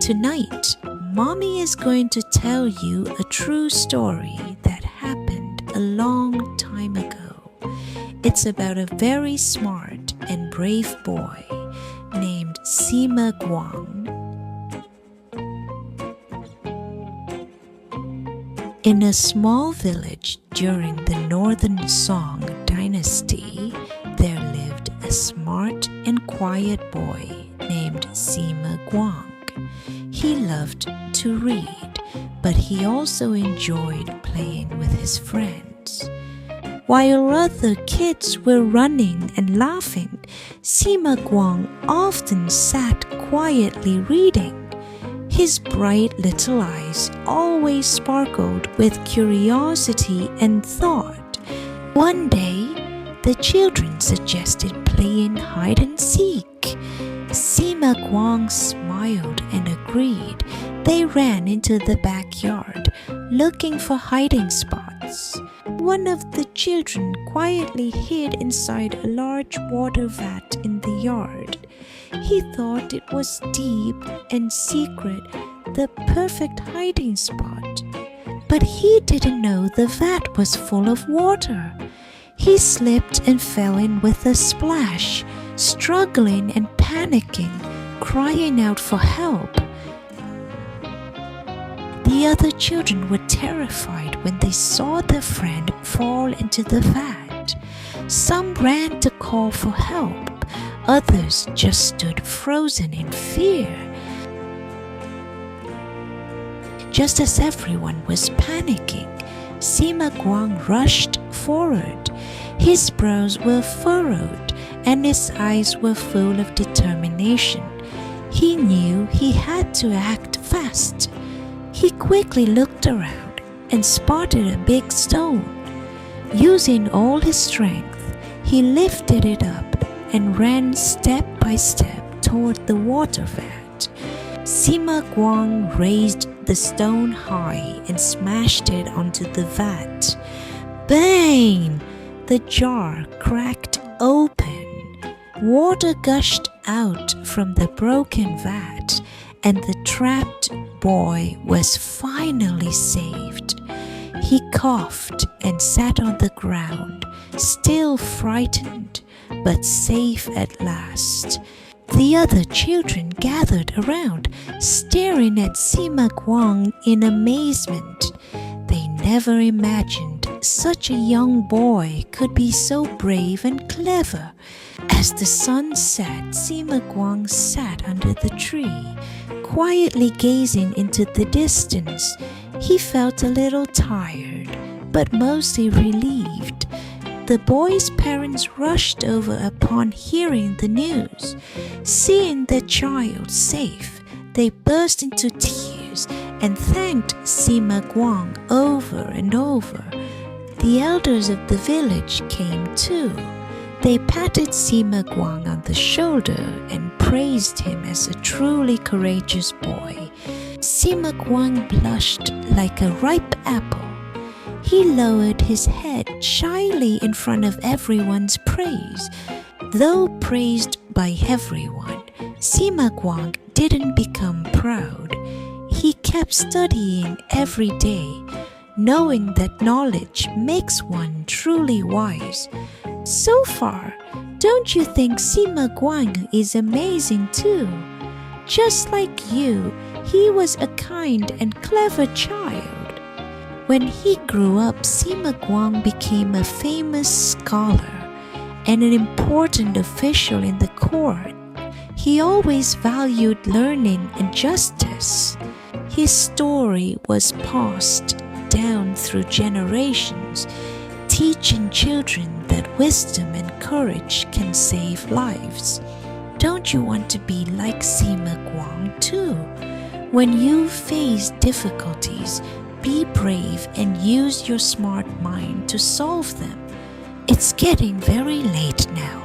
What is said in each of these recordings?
Tonight, Mommy is going to tell you a true story that happened a long time ago. It's about a very smart and brave boy named Sima Guang. In a small village during the Northern Song dynasty, there lived a smart and quiet boy named Sima Guang. He loved to read, but he also enjoyed playing with his friends. While other kids were running and laughing, Sima Guang often sat quietly reading. His bright little eyes always sparkled with curiosity and thought. One day, the children suggested playing hide and seek. Sima Guang smiled and agreed. They ran into the backyard, looking for hiding spots. One of the children quietly hid inside a large water vat in the yard. He thought it was deep and secret, the perfect hiding spot. But he didn't know the vat was full of water. He slipped and fell in with a splash, struggling and panicking, crying out for help. The other children were terrified when they saw their friend fall into the vat. Some ran to call for help. Others just stood frozen in fear. Just as everyone was panicking, Sima Guang rushed forward. His brows were furrowed and his eyes were full of determination. He knew he had to act fast. He quickly looked around and spotted a big stone. Using all his strength, he lifted it up and ran step by step toward the water vat. Sima Guang raised the stone high and smashed it onto the vat. Bang! The jar cracked open. Water gushed out from the broken vat, and the trapped boy was finally saved. He coughed and sat on the ground, still frightened, but safe at last. The other children gathered around, staring at Sima Guang in amazement. They never imagined such a young boy could be so brave and clever. As the sun set, Sima Guang sat under the tree, quietly gazing into the distance. He felt a little tired, but mostly relieved. The boy's parents rushed over upon hearing the news. Seeing the child safe, they burst into tears and thanked Sima Guang over and over. The elders of the village came too. They patted Sima Guang on the shoulder and praised him as a truly courageous boy. Sima Guang blushed like a ripe apple. He lowered his head shyly in front of everyone's praise. Though praised by everyone, Sima Guang didn't become proud. He kept studying every day, knowing that knowledge makes one truly wise. So far, don't you think Sima Guang is amazing too? Just like you, he was a kind and clever child. When he grew up, Sima Guang became a famous scholar and an important official in the court. He always valued learning and justice. His story was passed down through generations, teaching children that wisdom and courage can save lives. Don't you want to be like Sima Guang too? When you face difficulties, be brave and use your smart mind to solve them. It's getting very late now.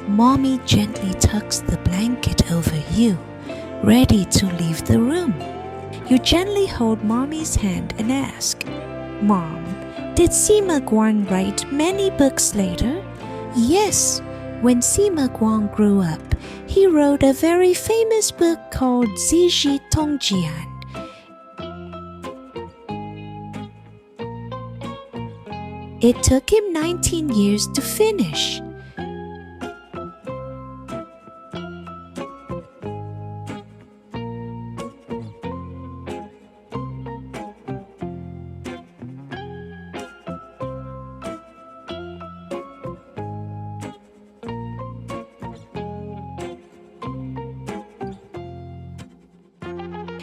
Mommy gently tucks the blanket over you, ready to leave the room. You gently hold Mommy's hand and ask, Mom, did Sima Guang write many books later? Yes. When Sima Guang grew up, He wrote a very famous book called 集系通集案. It took him 19 years to finish.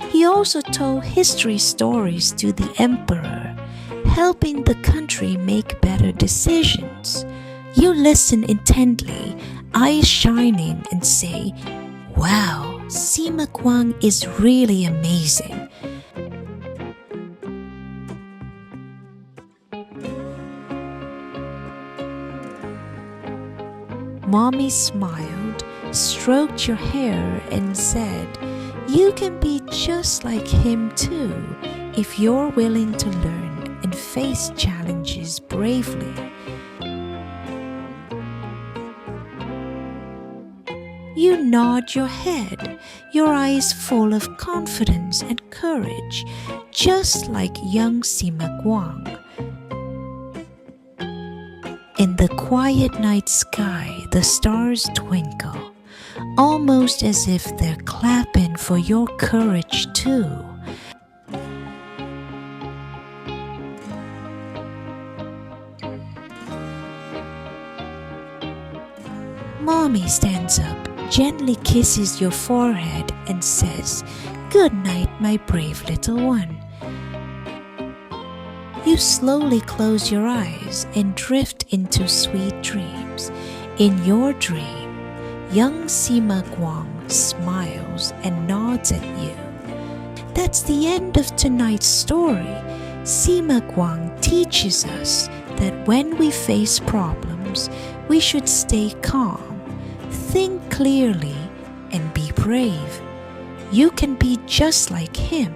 He also told history stories to the emperor, helping the country make better decisions. You listen intently, eyes shining, and say, "Wow, Sima Guang is really amazing." Mommy smiled, stroked your hair, and said, "You can be just like him too, if you're willing to learn and face challenges bravely." You nod your head, your eyes full of confidence and courage, just like young Sima Guang. In the quiet night sky, the stars twinkle, almost as if they're clapping for your courage too. Mommy stands up, gently kisses your forehead, and says, "Good night, my brave little one." You slowly close your eyes and drift into sweet dreams. In your dream, young Sima Guang smiles and nods at you. That's the end of tonight's story. Sima Guang teaches us that when we face problems, we should stay calm, think clearly, and be brave. You can be just like him.